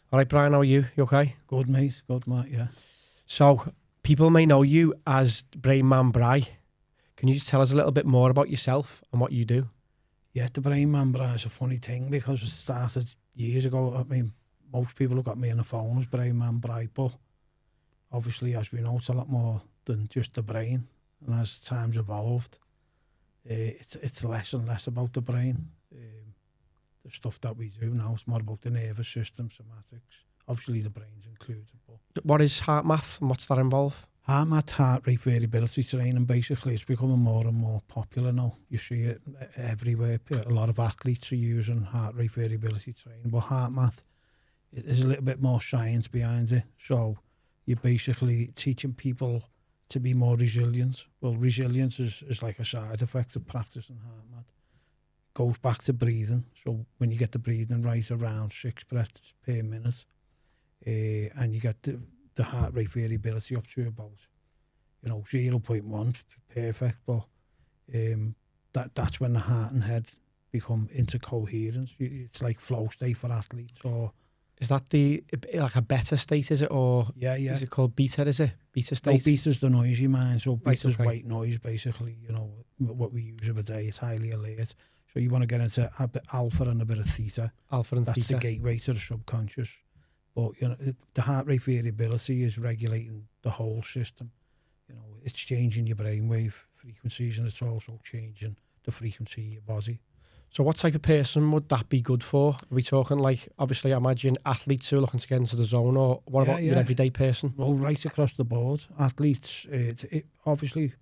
All right, Brian, how are you? You okay? Good, mate. Good, mate, yeah. So, people may know you as Brain Man Bri. Can you just tell us a little bit more about yourself and what you do? Yeah, the Brain Man Bri is a funny thing because it started years ago. I mean, most people who got me on the phone as Brain Man Bri, but obviously, as we know, it's a lot more than just the brain. And as time's evolved, it's less and less about the brain. The stuff that we do now is more about the nervous system, somatics. Obviously, the brain's included. But What is heart math and what's that involve? heart math, heart rate variability training, basically, it's becoming more and more popular now. You see it everywhere. A lot of athletes are using heart rate variability training, but heart math, there's a little bit more science behind it. So you're basically teaching people to be more resilient. Well, resilience is like a side effect of practicing heart math. Goes back to breathing. So when you get the breathing right, around 6 breaths per minute, and you get the heart rate variability up to about, 0.1, perfect. But that's when the heart and head become into coherence. It's like flow state for athletes. Or is that like a beta state, is it? Or yeah. Is it called beta, is it? Beta state? No, beta's the noisy mind. So beta's okay. white noise, basically. What we use of a day is highly alert. So you want to get into a bit alpha and a bit of theta. Alpha and That's theta. the gateway to the subconscious. But the heart rate variability is regulating the whole system. It's changing your brainwave frequencies, and it's also changing the frequency of your body. So what type of person would that be good for? Are we talking like, obviously, I imagine athletes who are looking to get into the zone, or what about your everyday person? Well, right across the board. Athletes, obviously,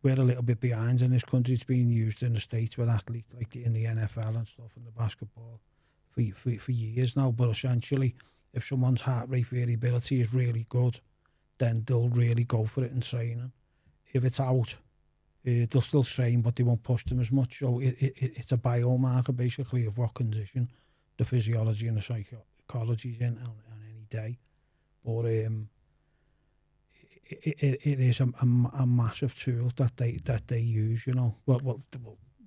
we're a little bit behind in this country. It's being used in the States with athletes like in the NFL and stuff, and the basketball for years now. But essentially, if someone's heart rate variability is really good, then they'll really go for it in training. If it's out, they'll still train, but they won't push them as much. So it's a biomarker, basically, of what condition the physiology and the psychology is in on any day. But it is a massive tool that they use. Well,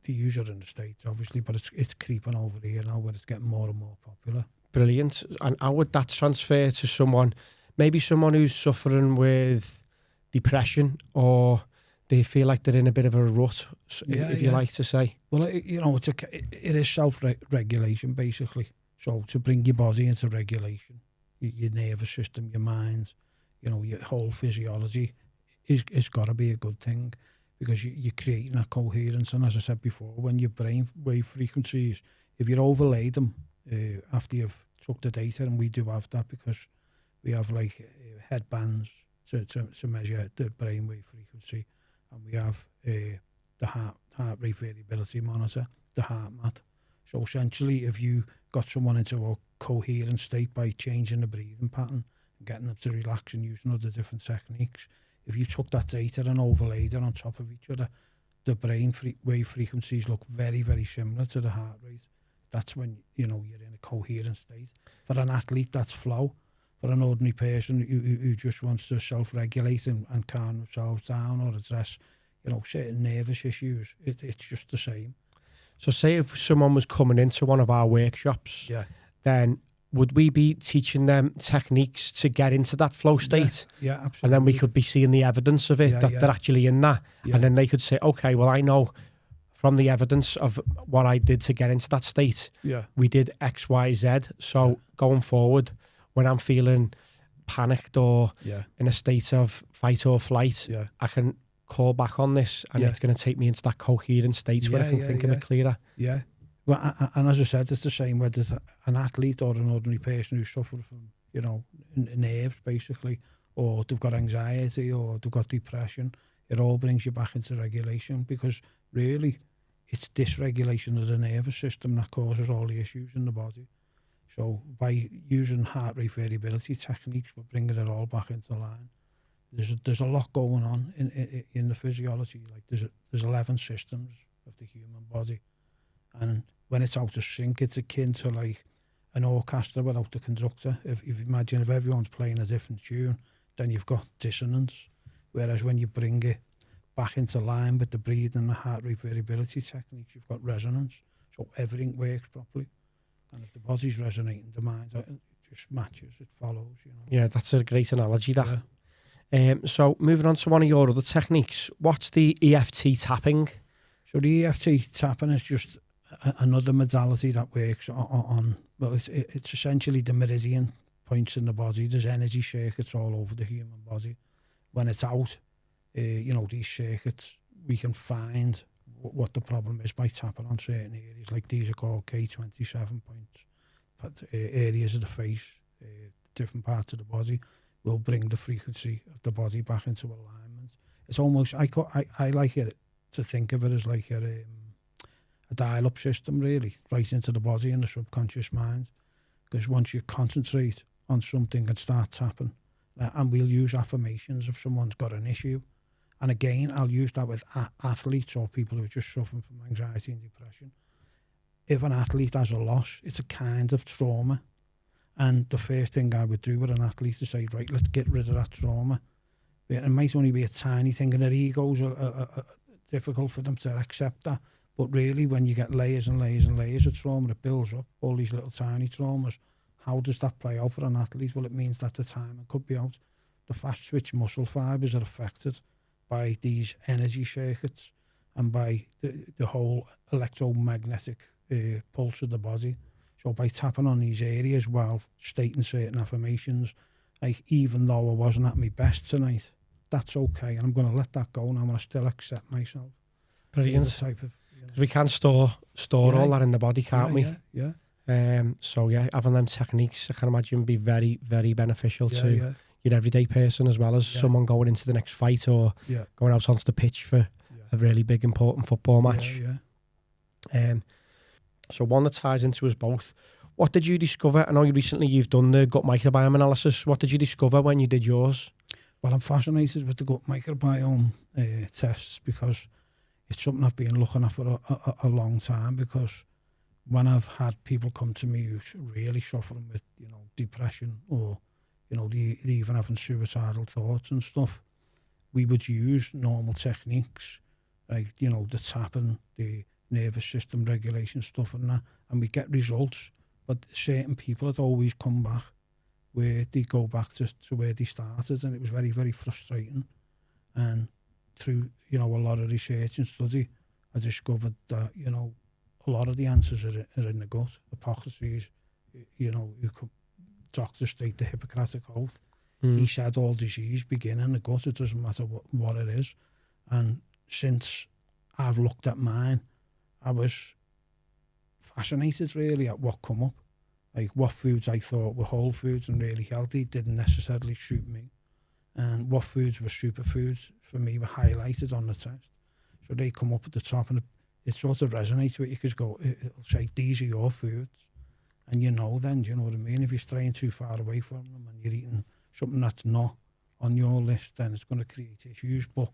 they use it in the States, obviously, but it's creeping over here now, where it's getting more and more popular. Brilliant. And how would that transfer to someone, maybe someone who's suffering with depression, or they feel like they're in a bit of a rut, if you like to say? Well, it is self-regulation, basically. So to bring your body into regulation, your nervous system, your mind, your whole physiology is got to be a good thing, because you're creating a coherence. And as I said before, when your brain wave frequencies, if you overlay them after you've took the data, and we do have that because we have like headbands to measure the brainwave frequency, and we have the heart rate variability monitor, the heart math. So essentially, if you got someone into a coherent state by changing the breathing pattern and getting them to relax and using other different techniques, if you took that data and overlaid it on top of each other, the brain wave frequencies look very, very similar to the heart rate. That's when you're in a coherent state. For an athlete, that's flow. For an ordinary person who just wants to self-regulate and calm themselves down, or address, certain nervous issues, it's just the same. So say if someone was coming into one of our workshops, then would we be teaching them techniques to get into that flow state? Yeah, absolutely. And then we could be seeing the evidence of it, they're actually in that. Yeah. And then they could say, okay, well, I know from the evidence of what I did to get into that state, we did X, Y, Z. So going forward, when I'm feeling panicked or in a state of fight or flight, I can call back on this, and it's going to take me into that coherent state where I can think a bit clearer. Yeah. Well, and as I said, it's the same whether there's an athlete or an ordinary person who suffers from, nerves, basically, or they've got anxiety or they've got depression. It all brings you back into regulation, because really it's dysregulation of the nervous system that causes all the issues in the body. So by using heart rate variability techniques, we're bringing it all back into line. There's a lot going on in the physiology. Like there's 11 systems of the human body, and when it's out of sync, it's akin to like an orchestra without the conductor. If you imagine if everyone's playing a different tune, then you've got dissonance. Whereas when you bring it back into line with the breathing and the heart rate variability techniques, you've got resonance. So everything works properly. And if the body's resonating, the mind, just matches, it follows, you know. Yeah, that's a great analogy, that. Yeah. So moving on to one of your other techniques, what's the EFT tapping? So the EFT tapping is just another modality that works on well, it's essentially the meridian points in the body. There's energy circuits all over the human body. When it's out, you know, these circuits, we can find what the problem is by tapping on certain areas. Like these are called K27 points, but areas of the face, different parts of the body, will bring the frequency of the body back into alignment. It's almost, I like it to think of it as like a dial-up system, really, right into the body and the subconscious mind. Because once you concentrate on something and start tapping, and we'll use affirmations if someone's got an issue. And again, I'll use that with athletes or people who are just suffering from anxiety and depression. If an athlete has a loss, it's a kind of trauma. And the first thing I would do with an athlete is say, right, let's get rid of that trauma. It might only be a tiny thing, and their egos are difficult for them to accept that. But really, when you get layers and layers and layers of trauma, it builds up all these little tiny traumas. How does that play out for an athlete? Well, it means that the timing could be out. The fast twitch muscle fibers are affected by these energy circuits and by the whole electromagnetic pulse of the body. So by tapping on these areas while stating certain affirmations, like, even though I wasn't at my best tonight, that's okay, and I'm going to let that go, and I'm going to still accept myself. Brilliant. Type of, you know. We can store all that in the body, can't we? Yeah. So yeah, having them techniques, I can imagine, be very, very beneficial to your everyday person, as well as someone going into the next fight or going out onto the pitch for a really big, important football match. So one that ties into us both. What did you discover? I know you've done the gut microbiome analysis. What did you discover when you did yours? Well, I'm fascinated with the gut microbiome tests, because it's something I've been looking at for a long time. Because when I've had people come to me who's really suffering with, you know, depression, or, you know, they even having suicidal thoughts and stuff, we would use normal techniques, like, you know, the tapping, the nervous system regulation stuff and that, and we get results. But certain people had always come back where they go back to where they started, and it was very, very frustrating. And through, you know, a lot of research and study, I discovered that, you know, a lot of the answers are in the gut. Hippocrates, you know, doctors state the Hippocratic Oath. He said all disease begin in the gut. It doesn't matter what it is. And since I've looked at mine, I was fascinated really at what come up. Like, what foods I thought were whole foods and really healthy didn't necessarily suit me. And what foods were superfoods for me were highlighted on the test. So they come up at the top, and it sort of resonates with you, because it'll say, these are your foods. And you know then, do you know what I mean? If you're straying too far away from them and you're eating something that's not on your list, then it's going to create issues. But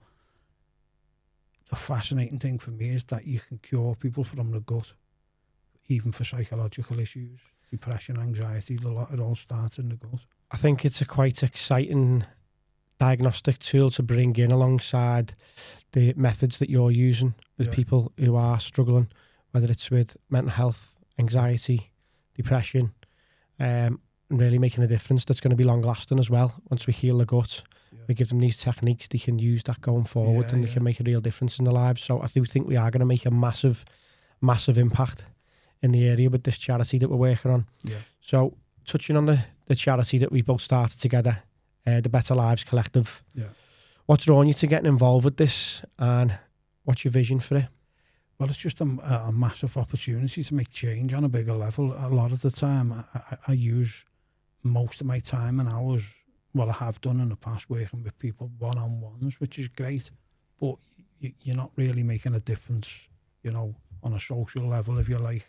the fascinating thing for me is that you can cure people from the gut, even for psychological issues, depression, anxiety. It all starts in the gut. I think it's a quite exciting diagnostic tool to bring in alongside the methods that you're using with people who are struggling, whether it's with mental health, anxiety, depression, and really making a difference that's going to be long lasting as well. Once we heal the gut, we give them these techniques, they can use that going forward, and they can make a real difference in their lives. So I do think we are going to make a massive impact in the area with this charity that we're working on. So touching on the charity that we both started together, the Better Lives Collective, what's drawn you to getting involved with this, and what's your vision for it? Well, it's just a massive opportunity to make change on a bigger level. A lot of the time, I use most of my time and hours, well, I have done in the past, working with people one-on-ones, which is great, but you're not really making a difference, you know, on a social level, if you like,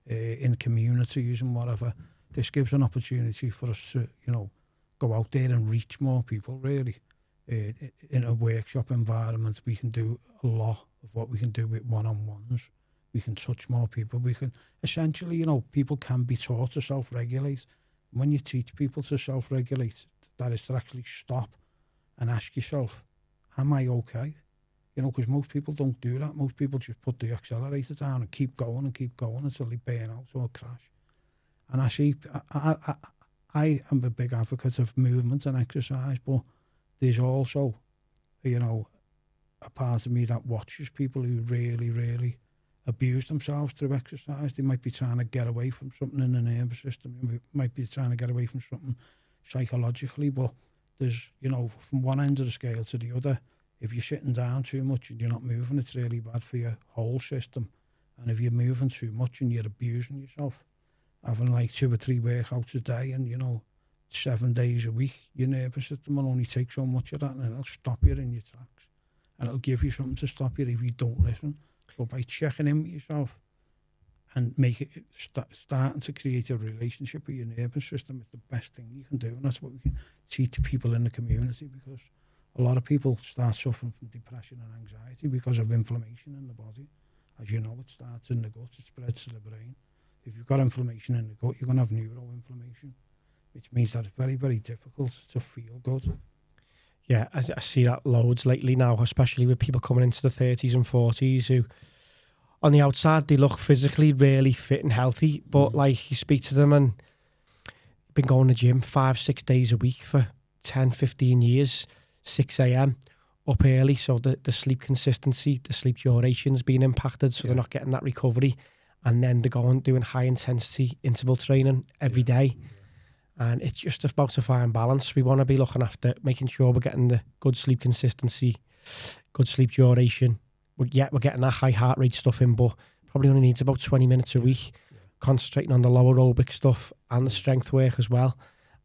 in communities and whatever. This gives an opportunity for us to, you know, go out there and reach more people, really. In a workshop environment, we can do a lot of what we can do with one-on-ones. We can touch more people. We can, essentially, you know, people can be taught to self-regulate. When you teach people to self-regulate, that is to actually stop and ask yourself, am I okay? You know, because most people don't do that. Most people just put the accelerator down and keep going until they burn out or crash. And I see, I am a big advocate of movement and exercise, but there's also, you know, a part of me that watches people who really, really abuse themselves through exercise. They might be trying to get away from something in the nervous system. They might be trying to get away from something psychologically, but there's, you know, from one end of the scale to the other, if you're sitting down too much and you're not moving, it's really bad for your whole system. And if you're moving too much and you're abusing yourself, having like 2 or 3 workouts a day and, you know, 7 days a week, your nervous system will only take so much of that, and it'll stop you in your tracks. And it'll give you something to stop you if you don't listen. So by checking in with yourself and starting to create a relationship with your nervous system is the best thing you can do. And that's what we can teach people in the community, because a lot of people start suffering from depression and anxiety because of inflammation in the body. As you know, it starts in the gut, it spreads to the brain. If you've got inflammation in the gut, you're going to have neuroinflammation, which means that it's very, very difficult to feel good. Yeah, I see that loads lately now, especially with people coming into the 30s and 40s who, on the outside, they look physically really fit and healthy, but like you speak to them and you've been going to the gym 5-6 days a week for 10, 15 years, 6 a.m, up early, so the sleep consistency, the sleep duration's being impacted, so they're not getting that recovery. And then they're going doing high intensity interval training every day. And it's just about to find balance. We want to be looking after making sure we're getting the good sleep consistency, good sleep duration. We're getting that high heart rate stuff in, but probably only needs about 20 minutes a week, concentrating on the low aerobic stuff and the strength work as well.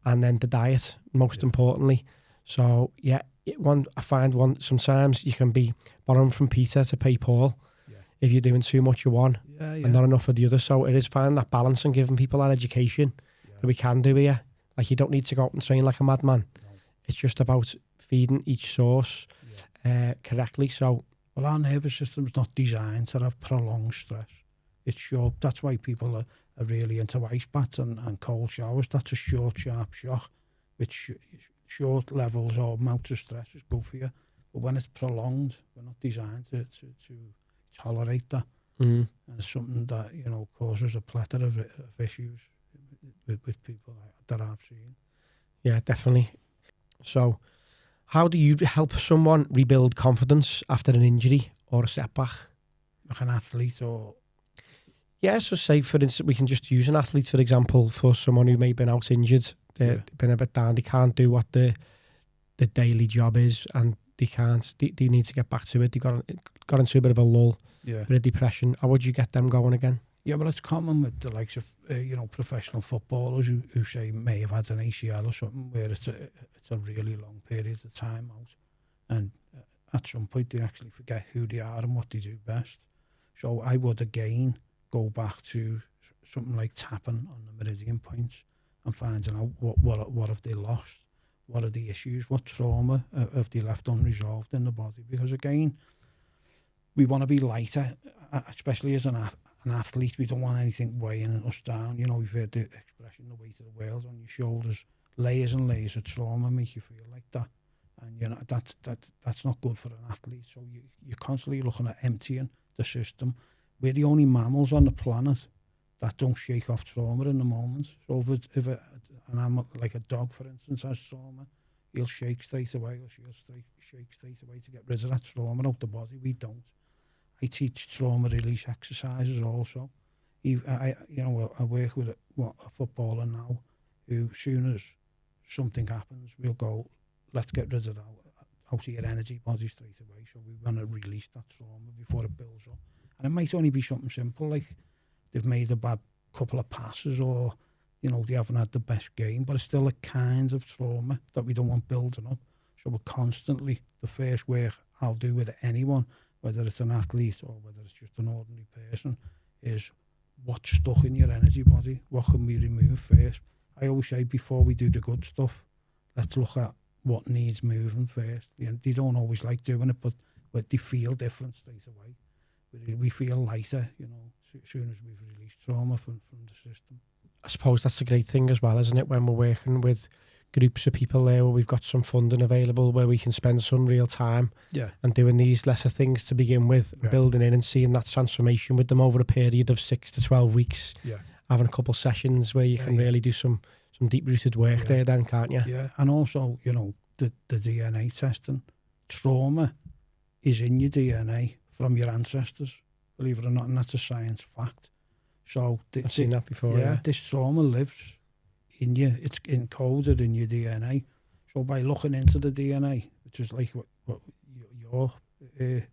And then the diet, most importantly. So, I find sometimes you can be borrowing from Peter to pay Paul if you're doing too much of one and not enough of the other. So it is finding that balance and giving people that education that we can do here. Like, you don't need to go out and train like a madman. No. It's just about feeding each source correctly. So, well, our nervous system's not designed to have prolonged stress. It's short. That's why people are really into ice baths and cold showers. That's a short, sharp shock, which short levels or amounts of stress is good for you. But when it's prolonged, we're not designed to tolerate that. And it's something that, you know, causes a plethora of issues with people that I've seen. Yeah, definitely. So how do you help someone rebuild confidence after an injury or a setback? Like an athlete or... Yeah, so say, for instance, we can just use an athlete, for example, for someone who may have been out injured, they've been a bit down, they can't do what the daily job is, and they need to get back to it. They got into a bit of a lull, bit of depression. How would you get them going again? Yeah, well, it's common with the likes of professional footballers who say may have had an ACL or something, where it's a really long period of time out, and at some point they actually forget who they are and what they do best. So I would again go back to something like tapping on the meridian points and finding out what have they lost, what are the issues, what trauma have they left unresolved in the body. Because again, we want to be lighter, especially as an athlete. We don't want anything weighing us down. You know, we've heard the expression, the weight of the world on your shoulders. Layers and layers of trauma make you feel like that. And, you know, that's not good for an athlete. So you're constantly looking at emptying the system. We're the only mammals on the planet that don't shake off trauma in the moment. So if an animal, like a dog, for instance, has trauma, he'll shake straight away, or she'll shake straight away to get rid of that trauma out the body. We don't. I teach trauma release exercises also. I work with a footballer now who, as soon as something happens, we'll go, let's get rid of that out of your energy body straight away. So we want to release that trauma before it builds up. And it might only be something simple, like they've made a bad couple of passes, or, you know, they haven't had the best game, but it's still a kind of trauma that we don't want building up. So we're constantly, the first work I'll do with anyone, whether it's an athlete or whether it's just an ordinary person, is what's stuck in your energy body, what can we remove first. I always say, before we do the good stuff, let's look at what needs moving first. They don't always like doing it, but they feel different straight away. We feel lighter, you know, as soon as we've released trauma from the system. I suppose that's a great thing as well, isn't it, when we're working with groups of people there where we've got some funding available, where we can spend some real time and doing these lesser things to begin with, building in and seeing that transformation with them over a period of 6 to 12 weeks, having a couple sessions where you can really do some some deep-rooted work there then, can't you? Yeah, and also, you know, the DNA testing. Trauma is in your DNA from your ancestors, believe it or not, and that's a science fact. So I've seen that before. Yeah, this trauma lives in you. It's encoded in your DNA. So by looking into the DNA, which is like what your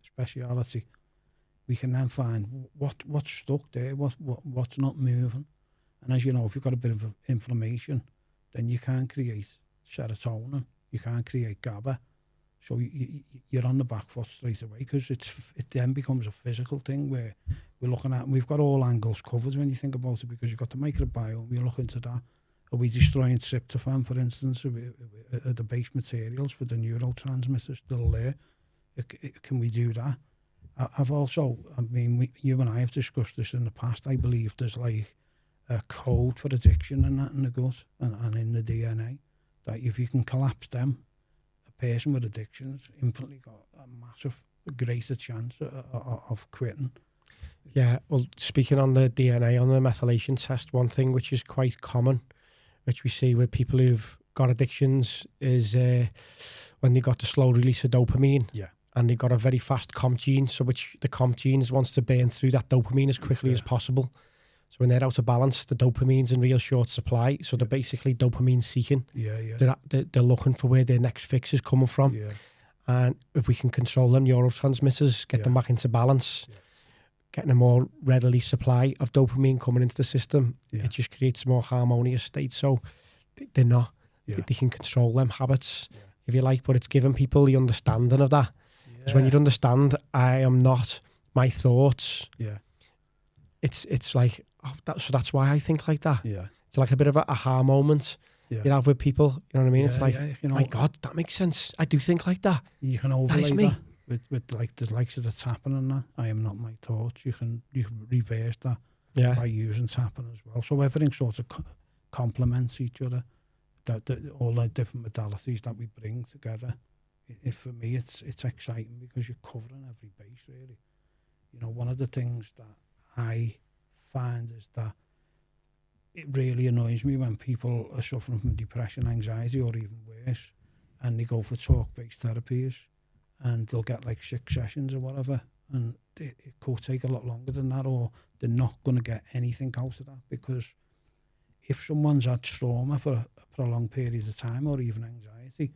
speciality, we can then find what's stuck there, what's not moving. And as you know, if you've got a bit of inflammation, then you can't create serotonin, you can't create GABA. So you're on the back foot straight away, because it then becomes a physical thing where we're looking at, and we've got all angles covered when you think about it, because you've got the microbiome, you look into that. Are we destroying tryptophan, for instance? Are the base materials for the neurotransmitters still there? Can we do that? I've also, I mean, you and I have discussed this in the past. I believe there's like a code for addiction and that in the gut and in the DNA, that if you can collapse them, person with addiction has infinitely got a massive, greater chance of quitting. Yeah, well, speaking on the DNA, on the methylation test, one thing which is quite common, which we see with people who've got addictions, is when they got the slow release of dopamine, and they got a very fast COMT gene, so which the COMT gene wants to burn through that dopamine as quickly as possible. So when they're out of balance, the dopamine's in real short supply. So they're basically dopamine seeking. They're looking for where their next fix is coming from. And if we can control them neurotransmitters, get them back into balance, getting a more readily supply of dopamine coming into the system, it just creates a more harmonious state. So they're not, they can control them habits, if you like, but it's giving people the understanding of that. Because when you understand, I am not my thoughts, it's like, oh, so that's why I think like that. It's like a bit of a aha moment you have with people. You know what I mean? It's like, you know, my God, that makes sense. I do think like that. You can overlay that with like the likes of the tapping and that. I am not my thoughts. You can reverse that by using tapping as well. So everything sort of complements each other. That all the different modalities that we bring together. For me, it's exciting because you're covering every base really. You know, one of the things that I find is that it really annoys me when people are suffering from depression, anxiety, or even worse, and they go for talk-based therapies, and they'll get like 6 sessions or whatever, and it could take a lot longer than that, or they're not going to get anything out of that, because if someone's had trauma for a prolonged period of time, or even anxiety,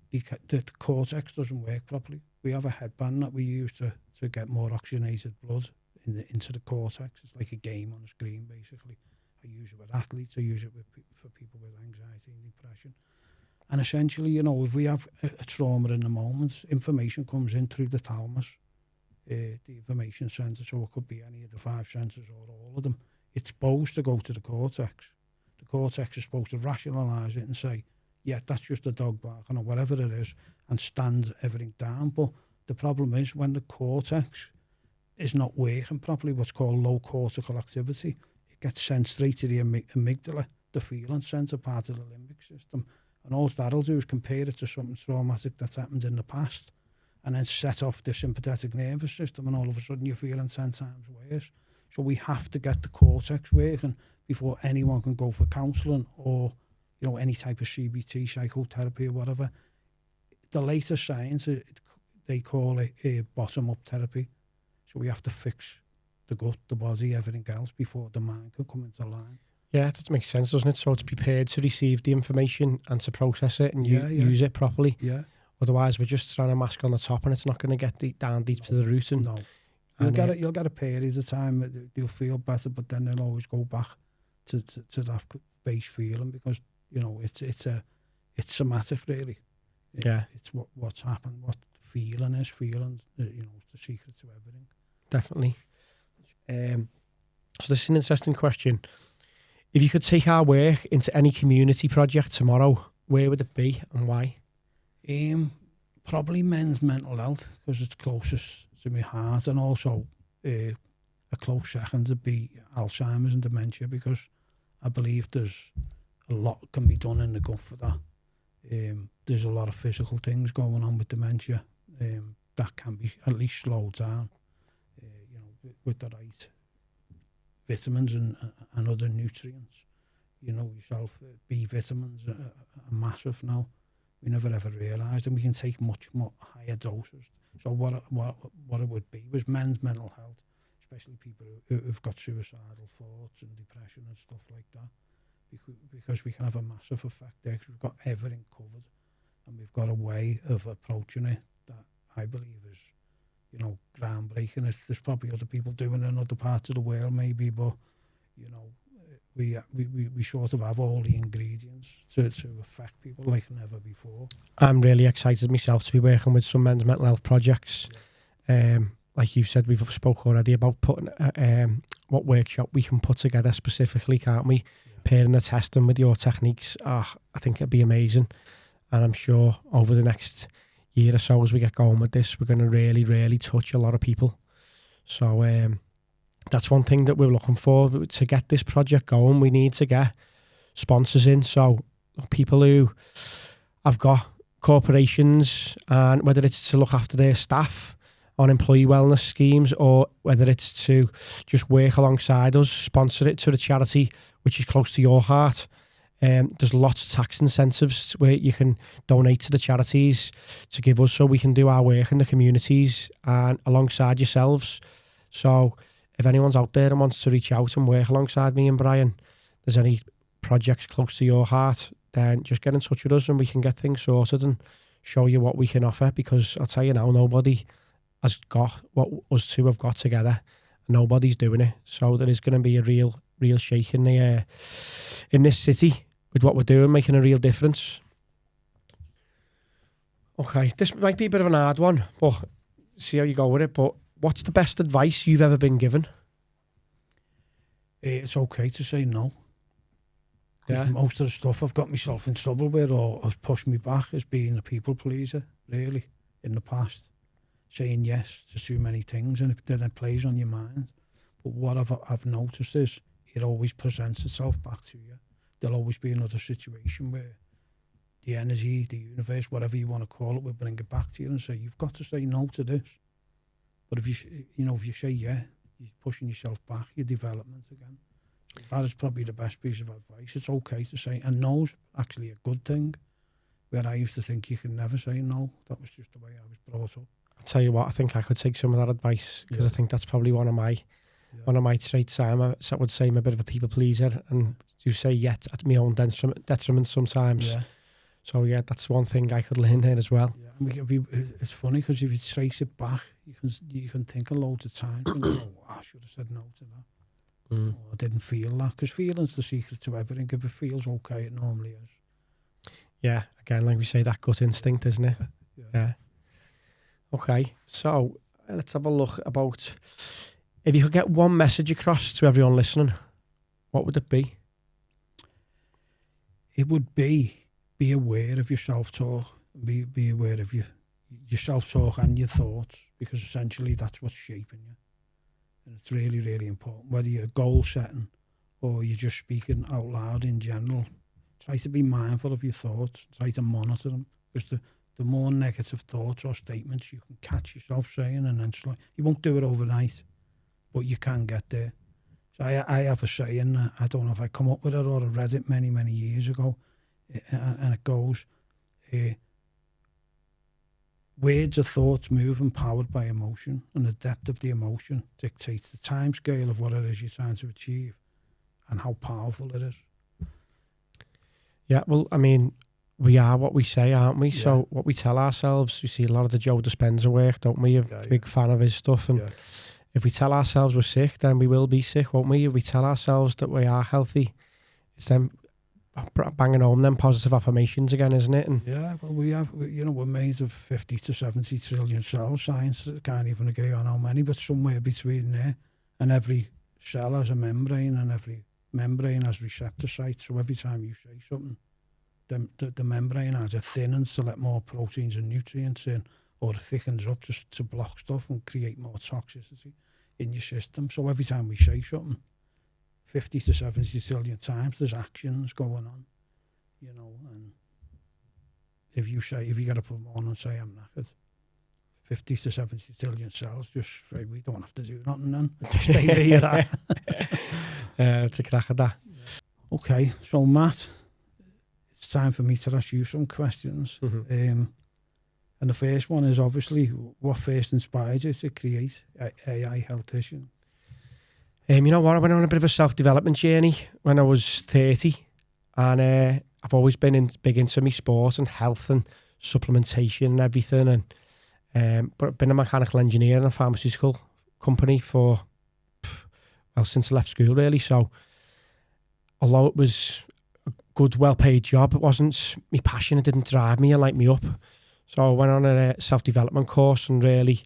the cortex doesn't work properly. We have a headband that we use to get more oxygenated blood into the cortex. It's like a game on a screen, basically. I use it with athletes. I use it for people with anxiety and depression. And essentially, you know, if we have a trauma in the moment, information comes in through the thalamus, the information centre, so it could be any of the 5 senses or all of them. It's supposed to go to the cortex. The cortex is supposed to rationalise it and say, yeah, that's just a dog barking or whatever it is, and stand everything down. But the problem is when the cortex is not working properly, what's called low cortical activity, it gets sent straight to the amygdala, the feeling centre part of the limbic system. And all that'll do is compare it to something traumatic that's happened in the past, and then set off the sympathetic nervous system, and all of a sudden you're feeling 10 times worse. So we have to get the cortex working before anyone can go for counselling or, you know, any type of CBT, psychotherapy or whatever. The latest science, they call it bottom-up therapy. So we have to fix the gut, the body, everything else before the mind can come into line. Yeah, that makes sense, doesn't it? So it's prepared to receive the information and to process it and use it properly. Yeah. Otherwise, we're just throwing a mask on the top and it's not going to get down deep to the root. And, no. You'll get a period of time, you'll feel better, but then they'll always go back to that base feeling, because, you know, it's somatic, really. It's what's happened, what feeling is. Feeling, you know, it's the secret to everything. Definitely. So this is an interesting question. If you could take our work into any community project tomorrow, where would it be and why? Probably men's mental health, because it's closest to my heart, and also a close second would be Alzheimer's and dementia, because I believe there's a lot can be done in the gut for that. There's a lot of physical things going on with dementia that can be at least slowed down, you know, with the right vitamins and other nutrients. you know yourself, B vitamins are massive now. We never ever realised, and we can take much more higher doses. So what it would be was men's mental health, especially people who've got suicidal thoughts and depression and stuff like that, because we can have a massive effect there, because we've got everything covered, and we've got a way of approaching it that I believe is, you know, groundbreaking. There's probably other people doing it in other parts of the world maybe, but, you know, we sort of have all the ingredients to affect people like never before. I'm really excited myself to be working with some men's mental health projects. Like you said, we've spoke already about putting what workshop we can put together specifically, can't we? Yeah. Pairing the testing with your techniques. I think it'd be amazing. And I'm sure over the next year or so as we get going with this, we're going to really, really touch a lot of people. So that's one thing that we're looking for. To get this project going, we need to get sponsors in. So people who have got corporations, and whether it's to look after their staff on employee wellness schemes, or whether it's to just work alongside us, sponsor it to the charity which is close to your heart. There's lots of tax incentives where you can donate to the charities to give us, so we can do our work in the communities and alongside yourselves. So if anyone's out there and wants to reach out and work alongside me and Brian, there's any projects close to your heart, then just get in touch with us and we can get things sorted and show you what we can offer, because I'll tell you now, nobody has got what us two have got together. Nobody's doing it. So there is going to be a real shake in this city with what we're doing, making a real difference. Okay, this might be a bit of an hard one, but see how you go with it. But what's the best advice you've ever been given? It's okay to say no. Yeah. Most of the stuff I've got myself in trouble with or has pushed me back has been a people pleaser, really, in the past. Saying yes to too many things, and then it plays on your mind. But what I've noticed is it always presents itself back to you. There'll always be another situation where the energy, the universe, whatever you want to call it, will bring it back to you and say, you've got to say no to this. But if you say yeah, you're pushing yourself back, your development again. So that is probably the best piece of advice. It's okay to say, and no's actually a good thing, where I used to think you can never say no. That was just the way I was brought up. I'll tell you what, I think I could take some of that advice, because I think that's probably one of my traits. I would say I'm a bit of a people pleaser, and do say yet at my own detriment sometimes. Yeah. So yeah, that's one thing I could learn there as well. Yeah. It's funny, because if you trace it back, you can think of loads of times and you go, I should have said no to that. Or I didn't feel that, because feeling's the secret to everything. If it feels okay, it normally is. Yeah, again, like we say, that gut instinct, isn't it? Yeah. Okay, so let's have a look about, if you could get one message across to everyone listening, what would it be? It would be aware of your self-talk, be aware of your self-talk and your thoughts, because essentially that's what's shaping you. And it's really, really important, whether you're goal setting or you're just speaking out loud in general. Try to be mindful of your thoughts, try to monitor them, because the more negative thoughts or statements you can catch yourself saying, and then you won't do it overnight, but you can get there. So I have a saying, I don't know if I come up with it or I read it many, many years ago, and it goes, words are thoughts moving, powered by emotion, and the depth of the emotion dictates the time scale of what it is you're trying to achieve and how powerful it is. Yeah, well, I mean, we are what we say, aren't we? Yeah. So what we tell ourselves, we see a lot of the Joe Dispenza work, don't we? I'm a big fan of his stuff. And if we tell ourselves we're sick, then we will be sick, won't we? If we tell ourselves that we are healthy, it's them banging home them positive affirmations again, isn't it? And well, we're made of 50 to 70 trillion cells. Science can't even agree on how many, but somewhere between there. And every cell has a membrane, and every membrane has receptor sites. So every time you say something, the membrane either thinnens to let more proteins and nutrients in, or it thickens up just to block stuff and create more toxicity in your system. So every time we say something, 50 to 70 trillion times, there's actions going on, and if you get up in the morning and say, I'm knackered, 50 to 70 trillion cells just say, we don't have to do nothing then. Stay where you're at. It's a crack of that. Okay, so Matt, it's time for me to ask you some questions. And the first one is obviously, what first inspired you to create AI Healthician? You know what? I went on a bit of a self-development journey when I was 30, and I've always been big into my sport and health and supplementation and everything. And but I've been a mechanical engineer in a pharmaceutical company for since I left school, really. So although it was a good, well-paid job, it wasn't my passion. It didn't drive me and light me up. So I went on a self-development course, and really,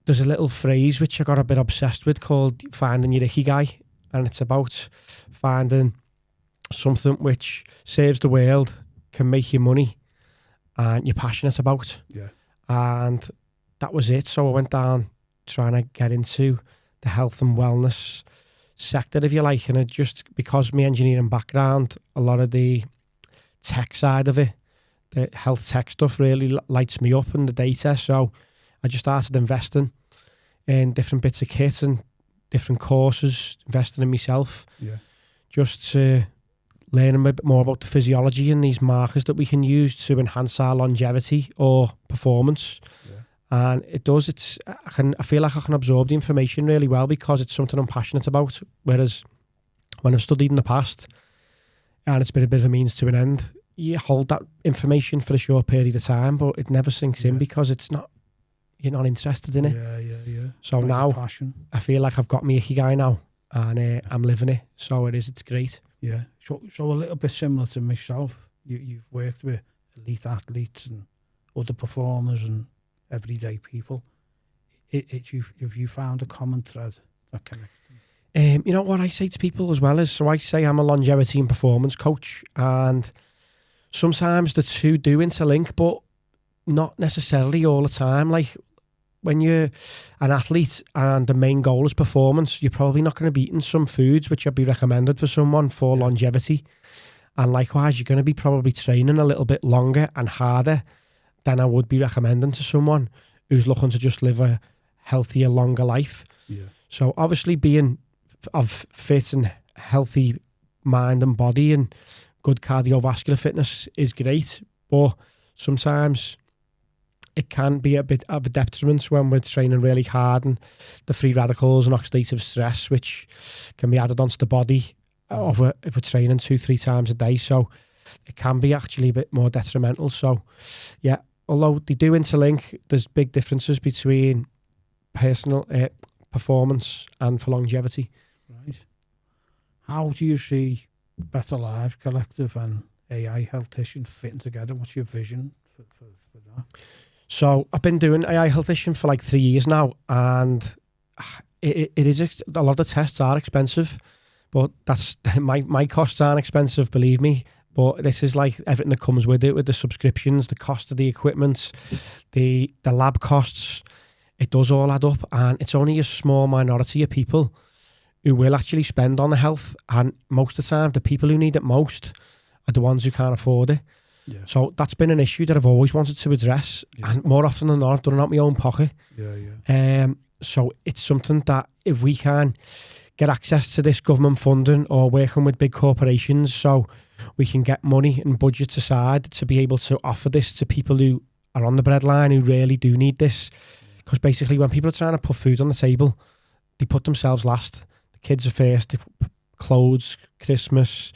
there's a little phrase which I got a bit obsessed with called finding your ikigai, and it's about finding something which serves the world, can make you money, and you're passionate about. Yeah. And that was it. So I went down trying to get into the health and wellness sector, if you like, and it just, because of my engineering background, a lot of the tech side of it, the health tech stuff really lights me up, and the data. So I just started investing in different bits of kit and different courses, investing in myself, just to learn a bit more about the physiology and these markers that we can use to enhance our longevity or performance. And it does. I feel like I can absorb the information really well because it's something I'm passionate about. Whereas when I've studied in the past, and it's been a bit of a means to an end, you hold that information for a short period of time, but it never sinks in because you're not interested in it. Yeah. So like now I feel like I've got my ikigai now, and I'm living it. So it's great. Yeah. So a little bit similar to myself. You've worked with elite athletes and other performers and everyday people. Have you found a common thread that connects them? You know what I say to people as well is, so I say I'm a longevity and performance coach, and sometimes the two do interlink, but not necessarily all the time. Like when you're an athlete and the main goal is performance, you're probably not going to be eating some foods which would be recommended for someone for longevity. And likewise, you're going to be probably training a little bit longer and harder than I would be recommending to someone who's looking to just live a healthier, longer life. Yeah. So obviously being of fit and healthy mind and body and good cardiovascular fitness is great, but sometimes it can be a bit of a detriment when we're training really hard, and the free radicals and oxidative stress, which can be added onto the body if we're training 2-3 times a day. So it can be actually a bit more detrimental. So yeah, although they do interlink, there's big differences between personal performance and for longevity. Right. How do you see Better Lives Collective and AI Healthician fitting together? What's your vision for that? So I've been doing AI Healthician for like 3 years now, and it is a lot of the tests are expensive, but that's my costs aren't expensive, believe me. But this is like everything that comes with it, with the subscriptions, the cost of the equipment, the lab costs. It does all add up, and it's only a small minority of people who will actually spend on the health, and most of the time the people who need it most are the ones who can't afford it. Yeah. So that's been an issue that I've always wanted to address, and more often than not I've done it out of my own pocket. So it's something that if we can get access to this government funding or working with big corporations, so we can get money and budgets aside to be able to offer this to people who are on the breadline, who really do need this. Because basically when people are trying to put food on the table, they put themselves last. The kids are first, they put clothes, Christmas,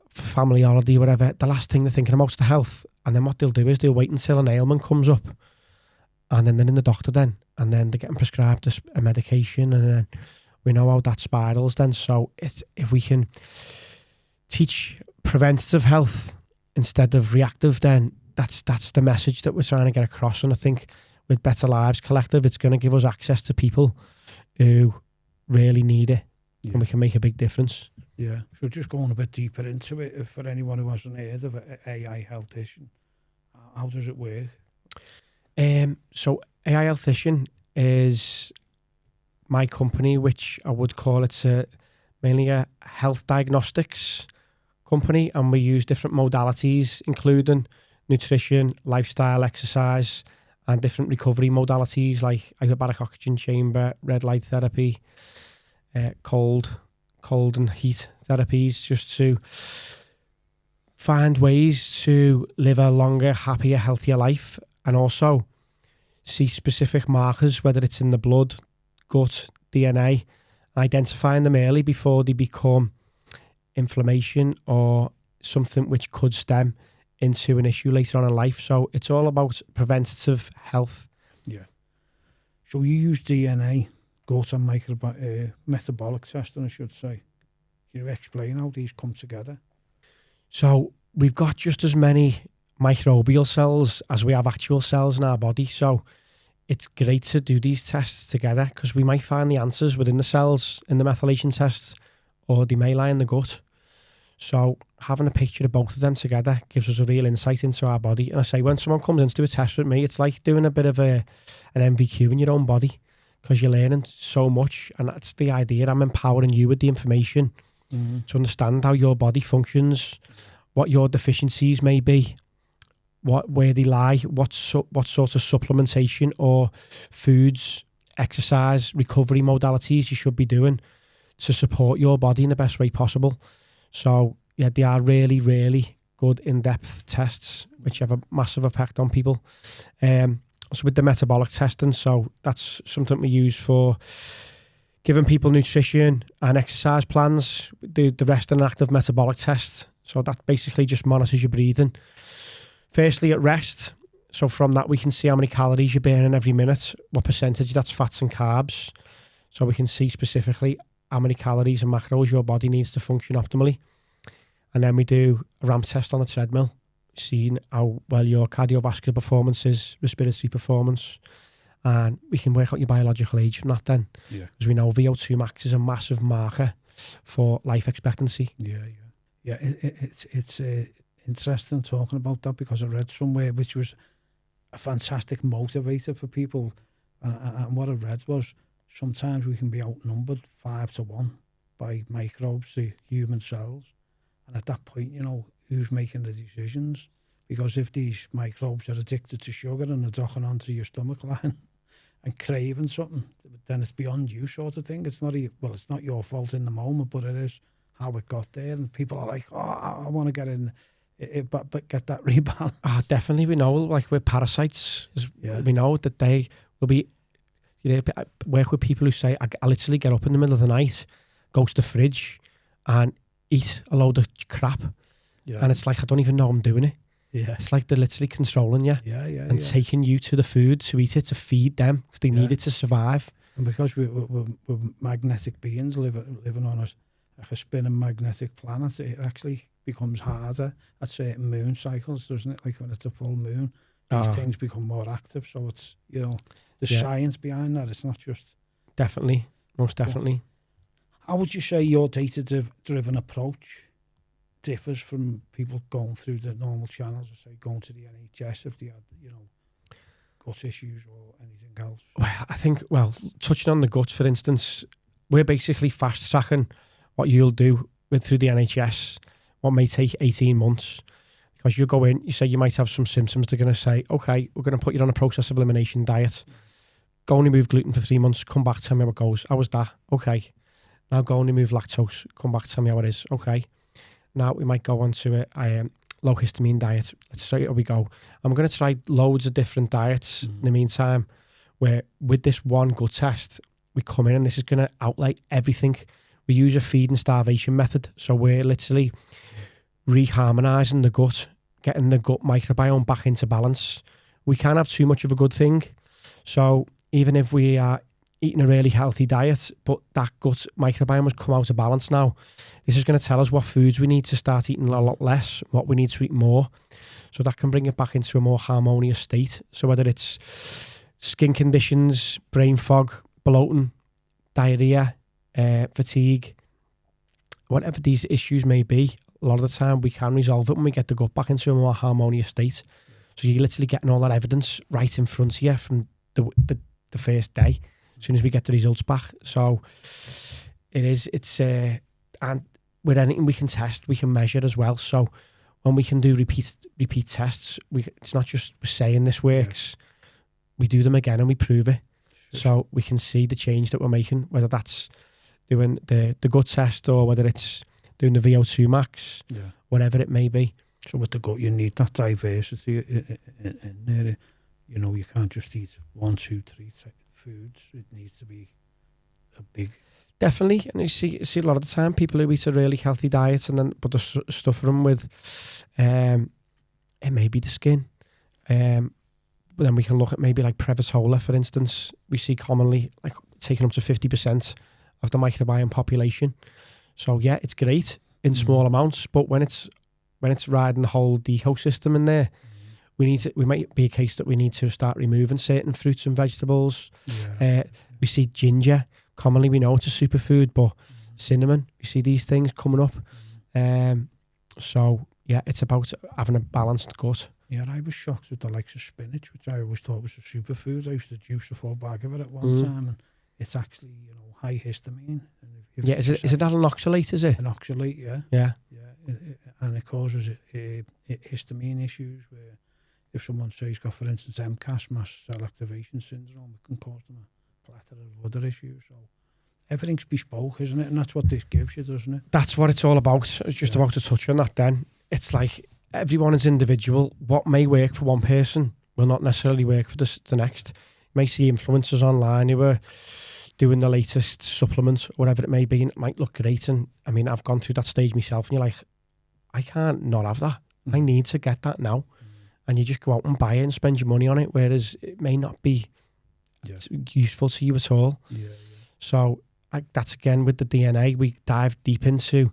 family holiday, whatever. The last thing they're thinking about is the health. And then what they'll do is they'll wait until an ailment comes up, and then they're in the doctor then, and then they're getting prescribed a medication, and then we know how that spirals then. So if we can teach preventative health instead of reactive, then that's the message that we're trying to get across. And I think with Better Lives Collective, it's going to give us access to people who really need it, and we can make a big difference. Yeah. So just going a bit deeper into it, for anyone who hasn't heard of AI Healthician, how does it work? So AI Healthician is my company, which I would call it's mainly a health diagnostics company, and we use different modalities, including nutrition, lifestyle, exercise, and different recovery modalities like hyperbaric oxygen chamber, red light therapy, cold cold and heat therapies, just to find ways to live a longer, happier, healthier life, and also see specific markers, whether it's in the blood, gut, DNA, identifying them early before they become inflammation or something which could stem into an issue later on in life. So it's all about preventative health. Yeah. So you use DNA, gut and metabolic testing, I should say. Can you explain how these come together? So we've got just as many microbial cells as we have actual cells in our body. So it's great to do these tests together, because we might find the answers within the cells in the methylation test, or they may lie in the gut. So having a picture of both of them together gives us a real insight into our body. And I say, when someone comes in to do a test with me, it's like doing a bit of an MVQ in your own body, because you're learning so much. And that's the idea. I'm empowering you with the information to understand how your body functions, what your deficiencies may be, where they lie, what sort of supplementation or foods, exercise, recovery modalities you should be doing to support your body in the best way possible. So yeah, they are really, really good in-depth tests, which have a massive effect on people. Also with the metabolic testing, so that's something we use for giving people nutrition and exercise plans. The rest and active metabolic test. So that basically just monitors your breathing. Firstly, at rest. So from that, we can see how many calories you're burning every minute, what percentage that's fats and carbs. So we can see specifically how many calories and macros your body needs to function optimally. And then we do a ramp test on the treadmill, seeing how well your cardiovascular performance is, respiratory performance. And we can work out your biological age from that then. Yeah. Because we know VO2 max is a massive marker for life expectancy. Yeah, it's interesting talking about that, because I read somewhere which was a fantastic motivator for people. And what I read was, sometimes we can be outnumbered 5-1 by microbes, the human cells. And at that point, who's making the decisions? Because if these microbes are addicted to sugar and they're docking onto your stomach line and craving something, then it's beyond you, sort of thing. It's not it's not your fault in the moment, but it is how it got there. And people are like, oh, I want to get in but get that rebound. Definitely. We know, like, with parasites, we know that they will be, work with people who say, I literally get up in the middle of the night, go to the fridge and eat a load of crap. Yeah. And it's like, I don't even know I'm doing it. Yeah. It's like they're literally controlling you and taking you to the food to eat it, to feed them, because they need it to survive. And because we're magnetic beings living on a spinning magnetic planet, it actually becomes harder at certain moon cycles, doesn't it? Like when it's a full moon, these things become more active. So it's, the science behind that. It's not just... Definitely. Most definitely. How would you say your data-driven approach differs from people going through the normal channels, or say going to the NHS if they had, gut issues or anything else? I think, touching on the gut, for instance, we're basically fast-tracking what you'll do through the NHS, what may take 18 months. Because you go in, you say you might have some symptoms, they're going to say, okay, we're going to put you on a process of elimination diet. Go and remove gluten for 3 months, come back, tell me how it goes. How was that? Okay. Now go and remove lactose, come back, tell me how it is. Okay. Now we might go on to a low histamine diet. Let's see how we go. I'm going to try loads of different diets in the meantime, where with this one gut test, we come in and this is going to outlay everything. We use a feed and starvation method. So we're literally reharmonizing the gut, getting the gut microbiome back into balance. We can't have too much of a good thing. So even if we are eating a really healthy diet, but that gut microbiome has come out of balance now, this is going to tell us what foods we need to start eating a lot less, what we need to eat more. So that can bring it back into a more harmonious state. So whether it's skin conditions, brain fog, bloating, diarrhea, fatigue, whatever these issues may be, a lot of the time we can resolve it when we get the gut back into a more harmonious state. So you're literally getting all that evidence right in front of you from the first day, as soon as we get the results back. So it's and with anything we can test, we can measure as well. So when we can do repeat tests, it's not just saying this works. We do them again and we prove it. So we can see the change that we're making, whether that's doing the gut test, or whether it's doing the VO2 max, whatever it may be. So with the gut, you need that diversity in there. You know, you can't just eat 1, 2, 3 foods. It needs to be a big... Definitely, and you see a lot of the time people who eat a really healthy diet and then put the stuff for them with, it may be the skin. But then we can look at maybe like Previtola, for instance. We see commonly like taking up to 50% of the microbiome population. So yeah, it's great in small amounts, but when it's riding the whole ecosystem in there, we might be a case that we need to start removing certain fruits and vegetables. We see ginger. Commonly we know it's a superfood, but cinnamon, we see these things coming up. So yeah, it's about having a balanced gut. Yeah, I was shocked with the likes of spinach, which I always thought was a superfood. I used to juice a full bag of it at one time, and it's actually, you know, high histamine. And is it that an oxalate, is it? An oxalate, yeah. Yeah. And it causes histamine issues where if someone says got, for instance, MCAS, mast cell activation syndrome, it can cause them a plethora of other issues. So everything's bespoke, isn't it? And that's what this gives you, doesn't it? That's what it's all about. I was just about to touch on that then. It's like everyone is individual. What may work for one person will not necessarily work for the next. You may see influencers online who are doing the latest supplement, whatever it may be, and it might look great. And I mean, I've gone through that stage myself, and you're like, I can't not have that. I need to get that now. And you just go out and buy it and spend your money on it, whereas it may not be useful to you at all. So that's again with the DNA, we dive deep into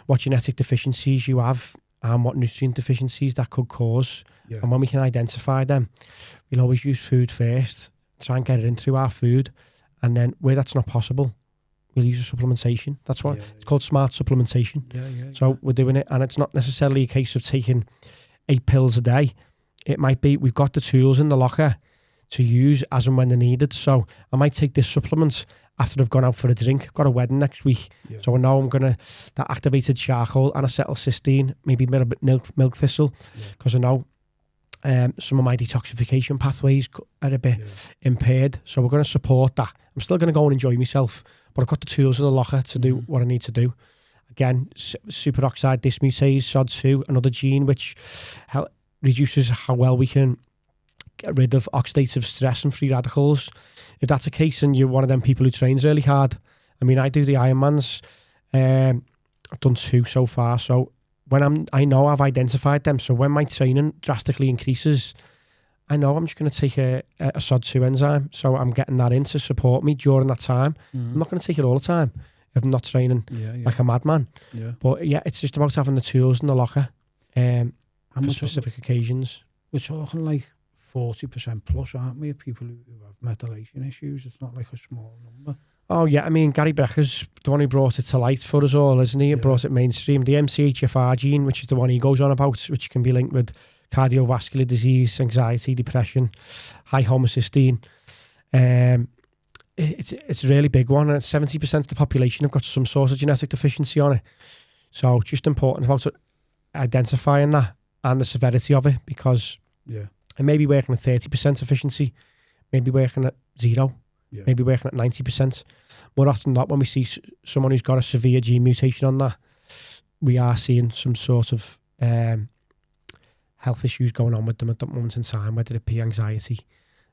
what genetic deficiencies you have and what nutrient deficiencies that could cause. And when we can identify them, we'll always use food first, try and get it in through our food. And then where that's not possible, we'll use a supplementation. That's what it's called, smart supplementation. So we're doing it, and it's not necessarily a case of taking 8 pills a day. It might be we've got the tools in the locker to use as and when they're needed. So I might take this supplement after I've gone out for a drink. I've got a wedding next week. So I know I'm going to, that activated charcoal and acetylcysteine, maybe a bit milk thistle, because I know some of my detoxification pathways are a bit impaired. So we're going to support that. I'm still going to go and enjoy myself, but I've got the tools in the locker to do what I need to do. Again, superoxide dismutase, SOD2, another gene which reduces how well we can get rid of oxidative stress and free radicals. If that's the case and you're one of them people who trains really hard, I mean, I do the Ironmans. I've done 2 so far. So when I know I've identified them. So when my training drastically increases, I know I'm just going to take a SOD2 enzyme. So I'm getting that in to support me during that time. I'm not going to take it all the time if I'm not training like a madman. But yeah, it's just about having the tools in the locker for specific occasions. We're talking like 40% plus, aren't we, of people who have methylation issues? It's not like a small number. Oh yeah, I mean, Gary Brecker's the one who brought it to light for us all, isn't he? He brought it mainstream. The MCHFR gene, which is the one he goes on about, which can be linked with cardiovascular disease, anxiety, depression, high homocysteine. It's a really big one, and 70% of the population have got some sort of genetic deficiency on it. So it's just important about identifying that and the severity of it, because it may be working at 30% efficiency, maybe working at 0, maybe working at 90%. More often than not, when we see someone who's got a severe gene mutation on that, we are seeing some sort of health issues going on with them at that moment in time, whether it be anxiety.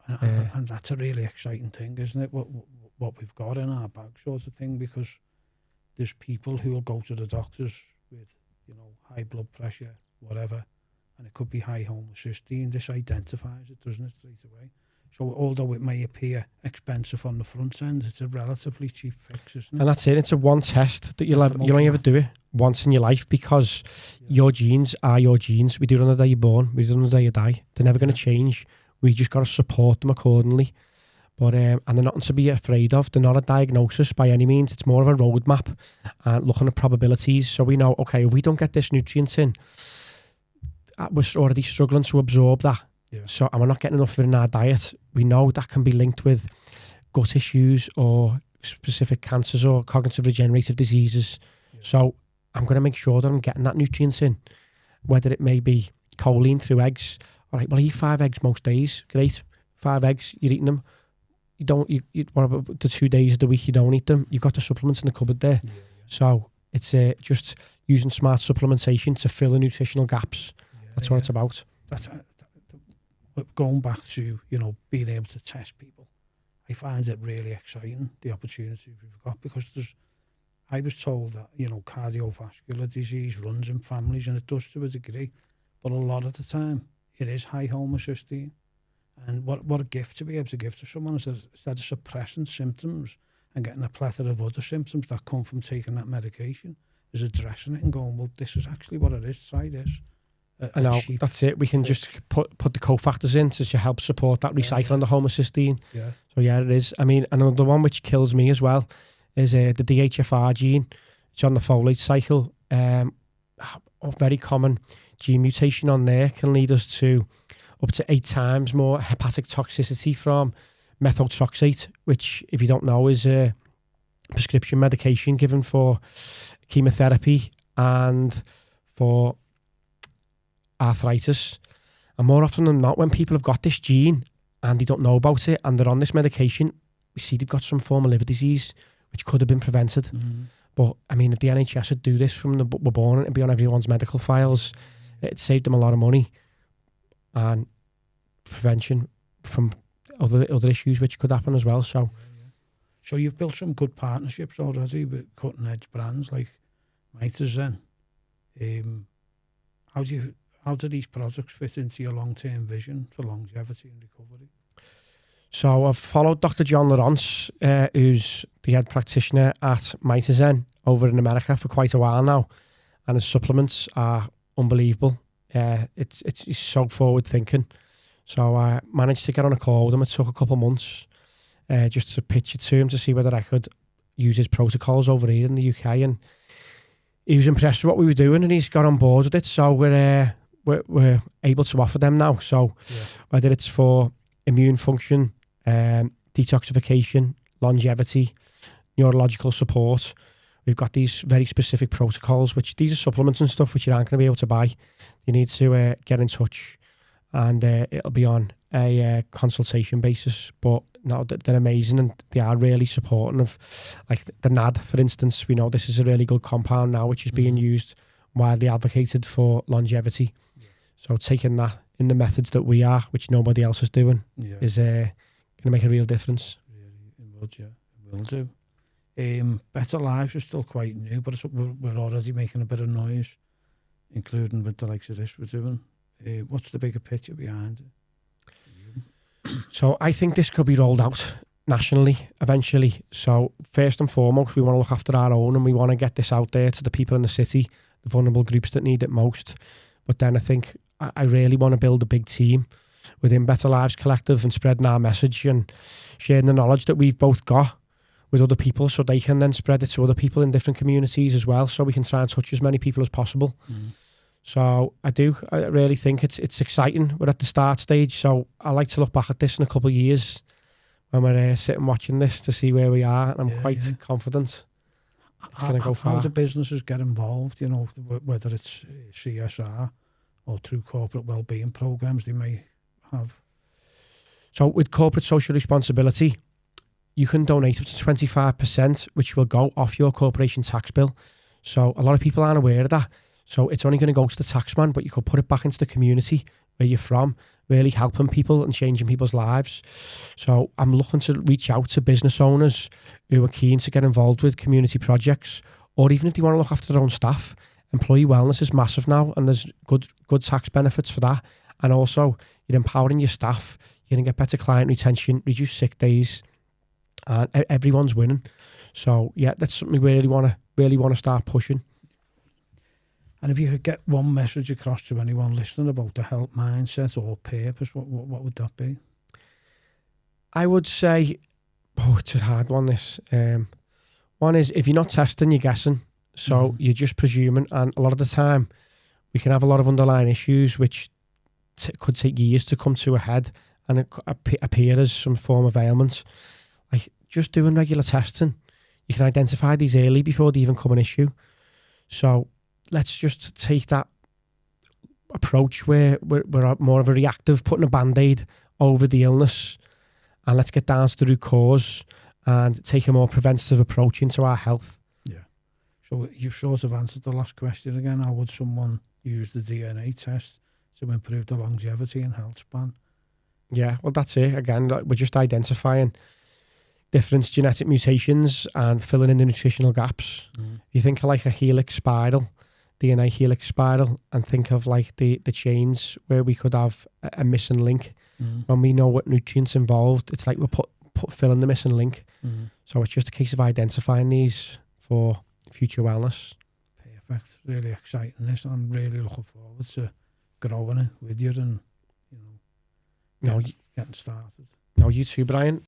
And that's a really exciting thing, isn't it? What we've got in our bag, sort of thing, because there's people who will go to the doctors with, you know, high blood pressure, whatever, and it could be high homocysteine. This identifies it, doesn't it, straight away? So although it may appear expensive on the front end, it's a relatively cheap fix, isn't it? And that's it. It's a one test that you'll only ever do it once in your life, because your genes are your genes. We do it on the day you're born. We do it on the day you die. They're never going to change. We just got to support them accordingly. But and they're nothing to be afraid of. They're not a diagnosis by any means. It's more of a roadmap and looking at probabilities. So we know, okay, if we don't get this nutrient in, we're already struggling to absorb that. So, and we're not getting enough of it in our diet. We know that can be linked with gut issues or specific cancers or cognitive regenerative diseases. So I'm going to make sure that I'm getting that nutrients in, whether it may be choline through eggs. All right, well, I eat 5 eggs most days. Great. 5 eggs, you're eating them. what about the 2 days of the week you don't eat them? You've got the supplements in the cupboard there. Yeah. So it's just using smart supplementation to fill the nutritional gaps. That's what it's about. Going back to, being able to test people, I find it really exciting, the opportunity we've got, because I was told that, cardiovascular disease runs in families, and it does to a degree, but a lot of the time it is high homocysteine. And what a gift to be able to give to someone instead of suppressing symptoms and getting a plethora of other symptoms that come from taking that medication, is addressing it and going, well, this is actually what it is, try this. I know, that's it. We can just put the cofactors in to help support that recycling the homocysteine. Yeah. So yeah, it is. I mean, another one which kills me as well is the DHFR gene. It's on the folate cycle. A very common gene mutation on there can lead us to up to 8 times more hepatic toxicity from methotrexate, which, if you don't know, is a prescription medication given for chemotherapy and for arthritis. And more often than not, when people have got this gene and they don't know about it and they're on this medication, we see they've got some form of liver disease which could have been prevented. Mm-hmm. But I mean, if the NHS would do this from the we're born, it'd be on everyone's medical files. It saved them a lot of money and prevention from other issues which could happen as well. So you've built some good partnerships already with cutting edge brands like Healthician. How do these products fit into your long-term vision for longevity and recovery? So I've followed Dr. John Laurence, who's the head practitioner at Healthician over in America for quite a while now, and his supplements are unbelievable. It's so forward thinking. So I managed to get on a call with him. It took a couple of months just to pitch it to him to see whether I could use his protocols over here in the UK, and he was impressed with what we were doing, and he's got on board with it. So we're able to offer them now. So whether it's for immune function, detoxification, longevity, neurological support, we've got these very specific protocols, which these are supplements and stuff which you aren't going to be able to buy. You need to get in touch, and it'll be on a consultation basis. But no, they're amazing, and they are really supporting of, like the NAD, for instance. We know this is a really good compound now, which is being used, widely advocated for longevity. So taking that in the methods that we are, which nobody else is doing, is going to make a real difference. Really, it will do. Better Lives is still quite new, but we're already making a bit of noise, including with the likes of this we're doing. What's the bigger picture behind it? So I think this could be rolled out nationally eventually. So first and foremost, we want to look after our own, and we want to get this out there to the people in the city, the vulnerable groups that need it most. But then I think I really want to build a big team within Better Lives Collective and spreading our message and sharing the knowledge that we've both got with other people, so they can then spread it to other people in different communities as well, so we can try and touch as many people as possible. So I really think it's exciting. We're at the start stage, so I like to look back at this in a couple of years when we're sitting watching this to see where we are, and I'm quite confident it's going to go far. How do businesses get involved, whether it's CSR or through corporate wellbeing programs they may have? So with corporate social responsibility, you can donate up to 25%, which will go off your corporation tax bill. So a lot of people aren't aware of that. So it's only going to go to the taxman, but you could put it back into the community where you're from, really helping people and changing people's lives. So I'm looking to reach out to business owners who are keen to get involved with community projects, or even if they want to look after their own staff. Employee wellness is massive now, and there's good tax benefits for that. And also, you're empowering your staff. You're going to get better client retention, reduce sick days, and everyone's winning. So yeah, that's something we really want to start pushing. And if you could get one message across to anyone listening about the health mindset or purpose, what would that be? I would say, it's a hard one, this. One is, if you're not testing, you're guessing. So you're just presuming, and a lot of the time we can have a lot of underlying issues which could take years to come to a head and appear as some form of ailment. Like, just doing regular testing, you can identify these early before they even become an issue. So let's just take that approach where we're more of a reactive, putting a band-aid over the illness, and let's get down to the root cause and take a more preventative approach into our health. Yeah. So you've sort of answered the last question again. How would someone use the DNA test to improve the longevity and health span? Yeah, well, that's it. Again, we're just identifying different genetic mutations and filling in the nutritional gaps. You think of like a helix spiral, DNA helix spiral, and think of like the chains where we could have a missing link. When we know what nutrients involved, it's like we're filling the missing link. So it's just a case of identifying these for future wellness. Perfect. Really exciting this. I'm really looking forward to growing it with you and getting started. No, you too, Brian.